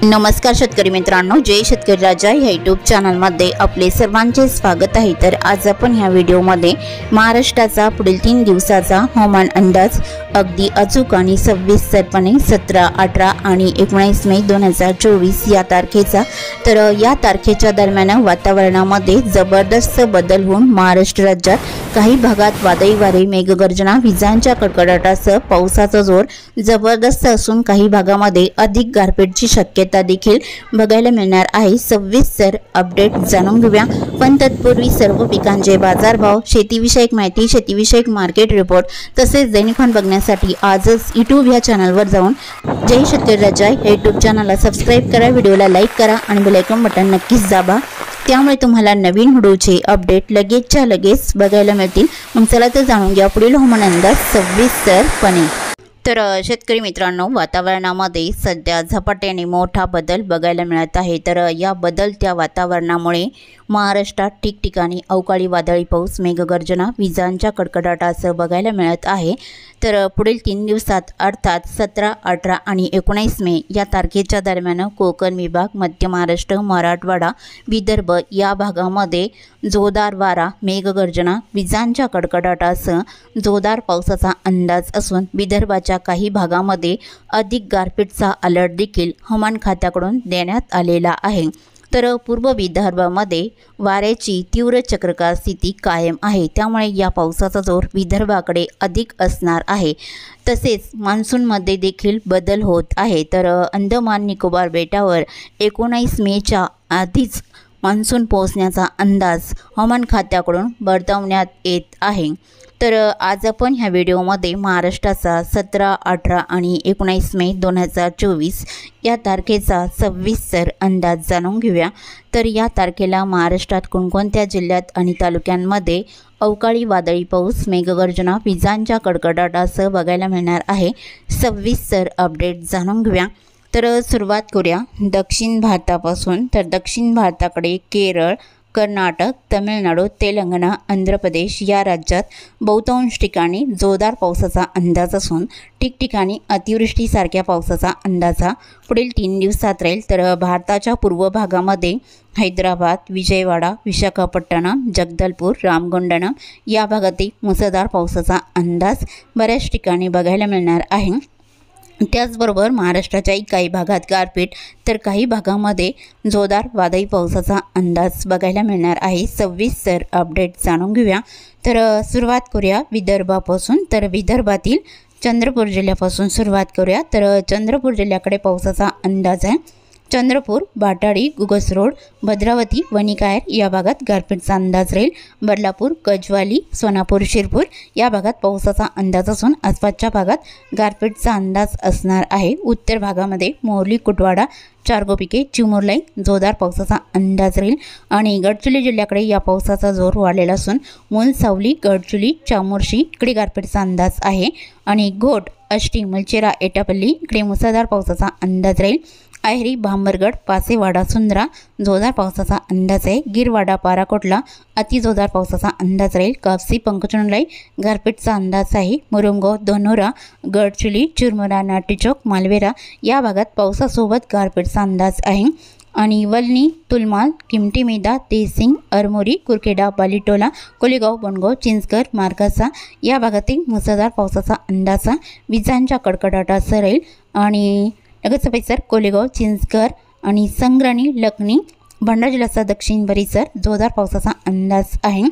नमस्कार शेतकरी मित्रांनो, जय शेतकरी राजा या यूट्यूब चॅनलमध्ये आपले सर्वांचे स्वागत आहे। तर आज आपण ह्या व्हिडिओमध्ये महाराष्ट्राचा पुढील 3 दिवसाचा हवामान अंदाज अगदी अचूक आणि सविस्तरपणे 17, 18 आणि 19 मे 2024 या तारखेचा। तर या तारखेच्या दरम्यान वातावरणामध्ये जबरदस्त बदल होऊन महाराष्ट्र राज्यात काही भागात वादळी वारे, मेघगर्जना, विजांच्या कडकडाटासह पावसाचा जोर जबरदस्त असून काही भागामध्ये अधिक गारपीटची शक्यता देखील बघायला मिळणार आहे। सविस्तर अपडेट जाणून घेऊया, पण तत्पूर्वी सर्व पिकांचे बाजारभाव, शेतीविषयक माहिती, शेतीविषयक मार्केट रिपोर्ट तसेच दैनिक बघण्यासाठी आजच YouTube या चॅनलवर जाऊन जय शेतकरी राजा या YouTube चॅनलला सबस्क्राइब करा, व्हिडिओला लाईक करा आणि बेल आयकॉन बटन नक्कीच दाबा, त्यामुळे तुम्हाला नवीन व्हिडिओचे अपडेट लगेचच्या लगेच बघायला मिळतील। मग चला तर जाणून घ्या पुढील हवामान अंदाज सविस्तरपणे। तर शेतकरी मित्रांनो, वातावरणामध्ये सध्या झपाट्याने मोठा बदल बघायला मिळत आहे। तर या बदलत्या वातावरणामुळे महाराष्ट्रात ठिकठिकाणी अवकाळी वादळी पाऊस, मेघगर्जना, विजांच्या कडकडाटासह बघायला मिळत आहे। तर पुढील 3 दिवसात अर्थात 17, 18 आणि 19 मे या तारखेच्या दरम्यान कोकण विभाग, मध्य महाराष्ट्र, मराठवाडा, विदर्भ या भागामध्ये जोरदार वारा, मेघगर्जना, विजांच्या कडकडाटासह जोरदार पावसाचा अंदाज असून विदर्भाच्या काही भागामध्ये अधिक गारपीटचा अलर्ट देखील हवामान खात्याकडून देण्यात आलेला आहे। तर पूर्व विदर्भामध्ये वाऱ्याची तीव्र चक्रवात स्थिती कायम आहे, त्यामुळे या पावसाचा जोर विदर्भाकडे अधिक असणार आहे। तसेच मान्सूनमध्ये देखील बदल होत आहे। तर अंदमान निकोबार बेटावर 19 मेच्या आधीच मान्सून पोहोचण्याचा अंदाज हवामान खात्याकडून वर्तवण्यात येत आहे। तर आज आपण ह्या व्हिडिओमध्ये महाराष्ट्राचा 17, 18 आणि 19 मे 2024 या तारखेचा सविस्तर अंदाज जाणून घेऊया। तर या तारखेला महाराष्ट्रात कोणकोणत्या जिल्ह्यात आणि तालुक्यांमध्ये अवकाळी वादळी पाऊस, मेघगर्जना, विजांच्या कडकडाटासह बघायला मिळणार आहे, सविस्तर अपडेट जाणून घेऊया। तर सुरुवात करूया दक्षिण भारतापासून। तर दक्षिण भारताकडे केरळ, कर्नाटक, तमिळनाडू, तेलंगणा, आंध्र प्रदेश या राज्यात बहुतांश ठिकाणी जोरदार पावसाचा अंदाज असून ठिकठिकाणी अतिवृष्टीसारख्या पावसाचा अंदाजा पुढील 3 दिवसात राहील। तर भारताच्या पूर्व भागामध्ये हैदराबाद, विजयवाडा, विशाखापट्टणम, जगदलपूर, रामगुंडम या भागातील मुसळधार पावसाचा अंदाज बऱ्याच ठिकाणी बघायला मिळणार आहे। त्याचबरोबर महाराष्ट्राच्याही काही भागात गारपीट, तर काही भागामध्ये जोरदार वादळी पावसाचा अंदाज बघायला मिळणार आहे। सविस्तर अपडेट जाणून घेऊया। तर सुरुवात करूया विदर्भापासून। तर विदर्भातील चंद्रपूर जिल्ह्यापासून सुरुवात करूया। तर चंद्रपूर जिल्ह्याकडे पावसाचा अंदाज आहे। चंद्रपूर, बाटाडी, गुगसरोड, भद्रावती, वणिकायर या भागात गारपीटचा अंदाज राहील। बदलापूर, गजवाली, सोनापूर, शिरपूर या भागात पावसाचा अंदाज असून आसपासच्या भागात गारपीटचा अंदाज असणार आहे। उत्तर भागामध्ये मोरली, कुटवाडा, चारगोपिके, चिमुरलाई जोरदार पावसाचा अंदाज राहील आणि गडचिरोली जिल्ह्याकडे या पावसाचा जोर वाढलेला असून मूल, सावली, गडचिरोली, चामोर्शी इकडे गारपीटचा अंदाज आहे आणि घोट, आष्टी, मलचेरा, एटापल्ली इकडे मुसळधार पावसाचा अंदाज राहील। आयरी, भांबरगड, पासेवाडा, सुंदरा जोरदार पावसाचा अंदाज आहे। गिरवाडा, पाराकोटला अति जोरदार पावसाचा अंदाज राहील। कापसी, पंकचुंडलाई गारपीटचा अंदाज आहे। मुरुंगाव, धनोरा, गडचिरोली, चिरमुरा, नाटीचौक, मालवेरा या भागात पावसासोबत गारपीटचा अंदाज आहे आणि वलनी, तुलमाल, किमटी मेदा, देसिंग, अरमोरी, कुरखेडा, बालिटोला, कोलेगाव, बनगाव, चिंचकर, मार्गासा या भागातील मुसळधार पावसाचा अंदाज विजांच्या कडकडाटासह राहील आणि नगरचा परिसर कोलेगाव, चिंचकर आणि संग्राणी, लखनी, भंडारा जिल्ह्याचा दक्षिण परिसर जोरदार पावसाचा अंदाज आहे।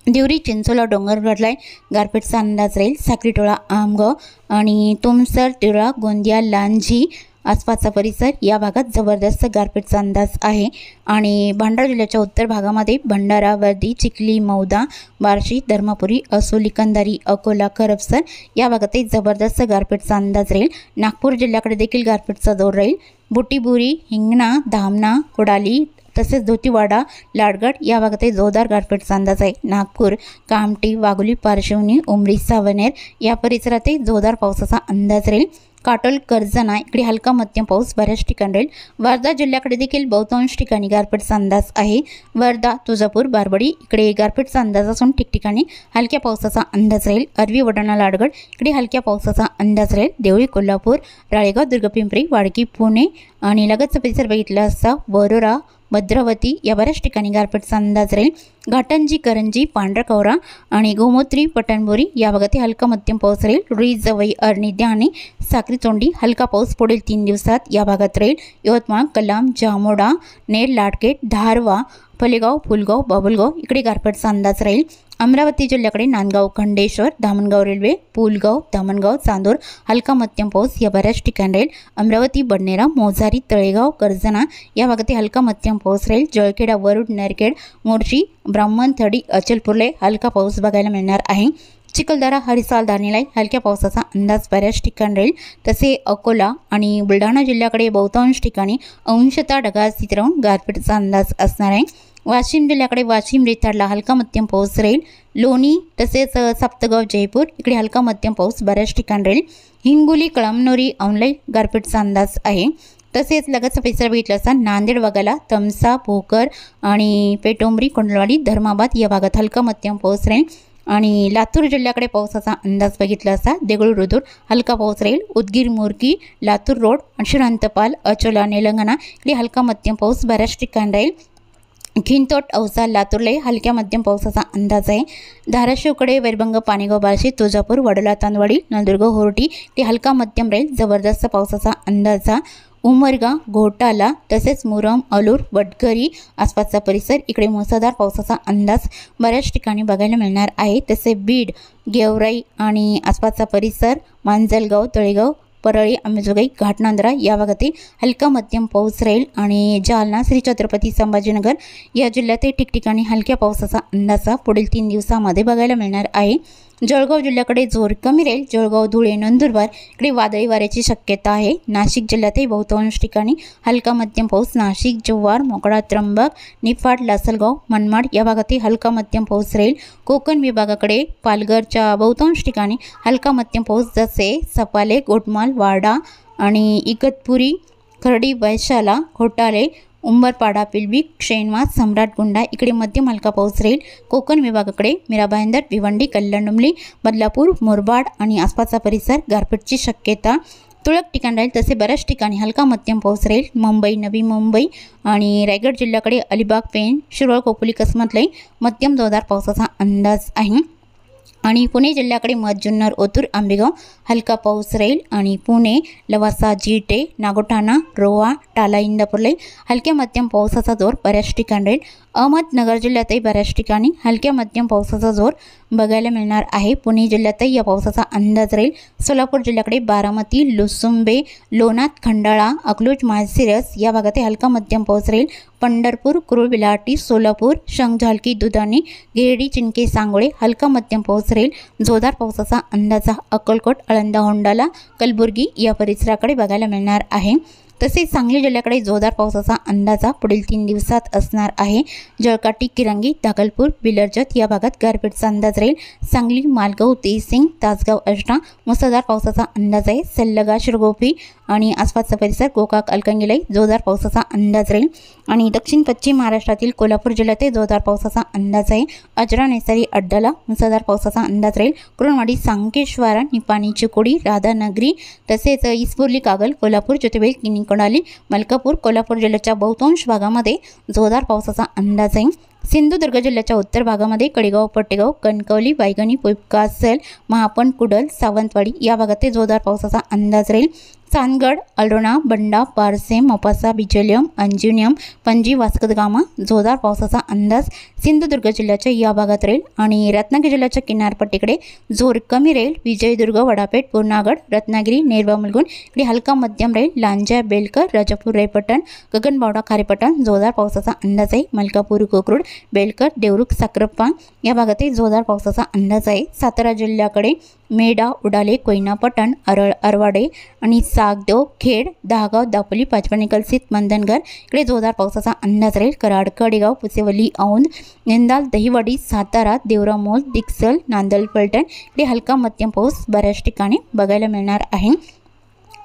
देवरी, चिंचोला, डोंगरगडला गारपीटचा अंदाज राहील। साक्रीटोळा, आमगाव आणि तुमसर, तिरोळा, गोंदिया, लांजी आसपासचा परिसर या भागात जबरदस्त गारपीटचा अंदाज आहे आणि भंडारा जिल्ह्याच्या उत्तर भागामध्ये भंडारा, वर्धी, चिखली, मौदा, बार्शी, धर्मपुरी, असोली, कंधारी, अकोला, करपसर या भागातही जबरदस्त गारपीटचा अंदाज राहील। नागपूर जिल्ह्याकडे देखील गारपीटचा जोर राहील। बुटीबुरी, हिंगणा, धामणा, कोडाली तसेच धोतीवाडा, लाडगड या भागातही जोरदार गारपीटचा अंदाज आहे। नागपूर, कामठी, वाघोली, पारशिवनी, उमरी, सावनेर या परिसरातही जोरदार पावसाचा अंदाज राहील। काटोल कर्जना इकडे हलका मध्यम पाऊस बऱ्याच ठिकाणी राहील। वर्धा जिल्ह्याकडे देखील बहुतांश ठिकाणी गारपीटचा अंदाज आहे। वर्धा, तुळजापूर, बारबडी इकडे गारपीटचा अंदाज असून ठिकठिकाणी हलक्या पावसाचा अंदाज राहील। अरवी, वडाळा, लाडगड इकडे हलक्या पावसाचा अंदाज राहील। देवळी, कोल्हापूर, राळेगाव, दुर्गपिंपरी, वाडकी, पुणे आणि लगतचा परिसर बघितला असता वरोरा, भद्रावती या बऱ्याच ठिकाणी गारपीटचा अंदाज राहील। घाटंजी, करंजी, पांढरकवरा आणि गोमोत्री, पटणबोरी या भागात हलका मध्यम पाऊस राहील। रुई, जवई, अरणी, ध्यानी, साक्री चोंडी हलका पाऊस पुढील 3 दिवसात या भागात राहील। यवतमाळ, कलाम, जामोडा, नेर, लाडकेट, धारवा, फलेगाव, फुलगाव, बाबुलगाव इकडे गारपीटचा अंदाज राहील। अमरावती जिल्ह्याकडे नांदगाव, खंडेश्वर, धामणगाव रेल्वे, पुलगाव, धामणगाव, चांदोर हलका मध्यम पाऊस या बऱ्याच ठिकाणी राहील। अमरावती, बडनेरा, मोजारी, तळेगाव, कर्जना या भागात हलका मध्यम पाऊस राहील। जळखेडा, वरुड, नरखेड, मोर्शी, ब्राह्मणथडी, अचलपूरले हलका पाऊस बघायला मिळणार आहे। चिखलदरा, हरिसाल, दानेलाई हलक्या पावसाचा अंदाज बऱ्याच ठिकाणी राहील। तसे अकोला आणि बुलढाणा जिल्ह्याकडे बहुतांश ठिकाणी अंशतः ढगाळ स्थिती राहून गारपीटचा अंदाज असणार आहे। वाशिम जिल्ह्याकडे वाशिम, रेताडला हलका मध्यम पाऊस राहील। लोणी तसेच सप्तगाव, जयपूर इकडे हलका मध्यम पाऊस बऱ्याच ठिकाणी राहील। हिंगोली, कळमनुरी, औंधलाई गारपीटचा अंदाज आहे। तसेच लगतचा परिसर बघितला असता नांदेड, वगाला, तमसा, भोकर आणि पेटोंबरी, कोंडलवाडी, धर्माबाद या भागात हलका मध्यम पाऊस राहील। आणि लातूर जिल्ह्याकडे पावसाचा अंदाज बघितला असता देगलूर, रुद्र हलका पाऊस राहील। उदगीर, मुरकी, लातूर रोड, अक्षरांतपाल, अचोला, निलंगणा इकडे हलका मध्यम पाऊस बऱ्याच ठिकाणी राहील। खिंतोट, औसा, लातूरले हलक्या मध्यम पावसाचा अंदाज आहे। धाराशिवकडे वैरभंग, पाणेगाव, बार्शी, तुळजापूर, वडोला, तांदवाडी, नळदुर्ग, होर्टी ते हलका मध्यम राहील। जबरदस्त पावसाचा अंदाजा उमरगा, घोटाला तसेच मुरम, अलूर, वडगरी आसपासचा परिसर इकडे मुसळधार पावसाचा अंदाज बऱ्याच ठिकाणी बघायला मिळणार आहे। तसे बीड, गेवराई आणि आसपासचा परिसर, मांजलगाव, तळेगाव, परळी, अंबेजोगाई, घाटनांदरा या भागातील हलका मध्यम पाऊस राहील। आणि जालना, श्री छत्रपती संभाजीनगर या जिल्ह्यातही ठिकठिकाणी हलक्या पावसाचा अंदाज पुढील 3 दिवसांमध्ये बघायला मिळणार आहे। जळगाव जिल्ह्याकडे जोर कमी राहील। जळगाव, धुळे, नंदुरबार इकडे वादळी वाऱ्याची शक्यता आहे। नाशिक जिल्ह्यातही बहुतांश ठिकाणी हलका मध्यम पाऊस। नाशिक, जव्हार, मोकडा, त्र्यंबक, निफाड, लासलगाव, मनमाड या भागातही हलका मध्यम पाऊस राहील। कोकण विभागाकडे पालघरच्या बहुतांश ठिकाणी हलका मध्यम पाऊस जसे सपाले, गोटमाल, वाडा आणि इगतपुरी, खर्डी, वैशाला, घोटाले, उंबरपाडा, पिलबी, शेनवास, सम्राटगुंडा इकडे मध्यम हलका पाऊस राहील। कोकण विभागाकडे मीरा भाईंदर, भिवंडी, कल्याण, डुंबली, बदलापूर, मुरबाड आणि आसपासचा परिसर गारपीटची शक्यता तुरळक ठिकाणी राहील। तसे बऱ्याच ठिकाणी हलका मध्यम पाऊस राहील। मुंबई, नवी मुंबई आणि रायगड जिल्ह्याकडे अलिबाग, पेण, शिरोळ, खोपोली, कसमतलाई मध्यम जोरदार पावसाचा अंदाज आहे। आणि पुणे जिल्ह्याकडे मध, जुन्नर, ओतूर, आंबेगाव हलका पाऊस राहील। आणि पुणे, लवासा, जीटे, नागोठाणा, रोहा, टाला, इंदापूरला हलक्या मध्यम पावसाचा जोर बऱ्याच ठिकाणी राहील। अहमदनगर जिल्ह्यातही बऱ्याच ठिकाणी हलक्या मध्यम पावसाचा जोर बघायला मिळणार आहे। पुणे जिल्ह्यातही या पावसाचा अंदाज राहील। सोलापूर जिल्ह्याकडे बारामती, लुसुंबे, लोणात, खंडाळा, अकलूज, माळशिरस या भागात हलका मध्यम पाऊस राहील। पंढरपूर, कुरुळ, बिलाटी, सोलापूर, शंखझालकी, दुधाणी, गेरडी, चिंके, सांगोळे हलका मध्यम पाऊस राहील। जोरदार पावसाचा अंदाज अक्कलकोट, आळंदा, होंडाला, कलबुर्गी या परिसराकडे बघायला मिळणार आहे। तसेच सांगली जिल्ह्याकडे जोरदार पावसाचा अंदाजा पुढील 3 दिवसात असणार आहे। जळकाटी, किरंगी, दागलपूर, बिलरजत या भागात गारपीटचा अंदाज राहील। सांगली, मालगाव, तेसिंग, तासगाव, अष्टा मुसळधार पावसाचा अंदाज आहे। सल्लगा, शिरगोपी आणि आसपासचा परिसर, गोकाक, अलकंगीलाई जोरदार पावसाचा अंदाज राहील। आणि दक्षिण पश्चिम महाराष्ट्रातील कोल्हापूर जिल्ह्यातही जोरदार पावसाचा अंदाज आहे। अजरा, नेसारी, अड्डाला मुसळधार पावसाचा अंदाज राहील। कुरणवाडी, सांकेश्वरा, निपाणी, चिकोडी, राधानगरी तसेच इस्पुर्ली, कागल, कोल्हापूर, ज्योतिबा, किनी, कोणाली, मलकापूर कोल्हापूर जिल्ह्याच्या बहुतांश भागामध्ये जोरदार पावसाचा अंदाज आहे। सिंधुदुर्ग जिल्ह्याच्या उत्तर भागामध्ये कडेगाव, पट्टेगाव, कणकवली, वायगणी, कासल, महापण, कुडल, सावंतवाडी या भागात जोरदार पावसाचा अंदाज राहील। चांदगड, अल्रोणा, बंडा, पारसेम, मोपासा, बिचोलियम, अंजुनियम, पणजी, वास्कोदगामा जोरदार पावसाचा अंदाज सिंधुदुर्ग जिल्ह्याच्या या भागात राहील। आणि रत्नागिरी जिल्ह्याच्या किनारपट्टीकडे जोर कमी राहील। विजयदुर्ग, वडापेठ, पूर्णागड, रत्नागिरी, नेरवा, मुलगुण इकडे हलका मध्यम राहील। लांजा, बेलकर, राजापूर, रायपट्टण, गगनबावडा, खारेपट्टण जोरदार पावसाचा अंदाज आहे। मलकापूर, कोकरूड, बेलकर, देवरुख, साखरप्पा या भागातही जोरदार पावसाचा अंदाज आहे। सातारा जिल्ह्याकडे मेढा, उडाले, कोयना, पटण, अरळ, अरवाडे आणि सागदेव, खेड, दहागाव, दापोली, पाचपणी, कलसीत, मंदनगर इकडे जोरदार पावसाचा अंदाज राहील। कराड, कडेगाव, पुसेवली, औंध, निंदाल, दहिवडी, सातारा, देवरामोल, दिक्सल, नांदल, फलटण इकडे हलका मध्यम पाऊस बऱ्याच ठिकाणी बघायला मिळणार आहे।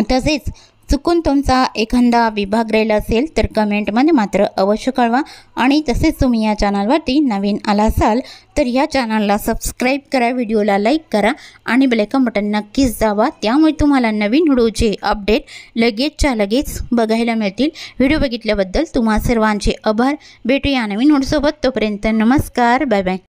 तसेच चुकून तुमचा एखादा विभाग राहिला असेल तर कमेंटमध्ये मात्र अवश्य कळवा। आणि तसेच तुम्ही या चॅनलवरती नवीन आला असाल तर या चॅनलला सबस्क्राईब करा, व्हिडिओला लाईक करा आणि बेल आयकॉन बटन नक्कीच दाबा, त्यामुळे तुम्हाला नवीन व्हिडिओचे अपडेट लगेचच्या लगेच बघायला मिळतील। व्हिडिओ बघितल्याबद्दल तुम्हा सर्वांचे आभार। भेटूया नवीन व्हिडिओसोबत, तोपर्यंत नमस्कार, बाय बाय।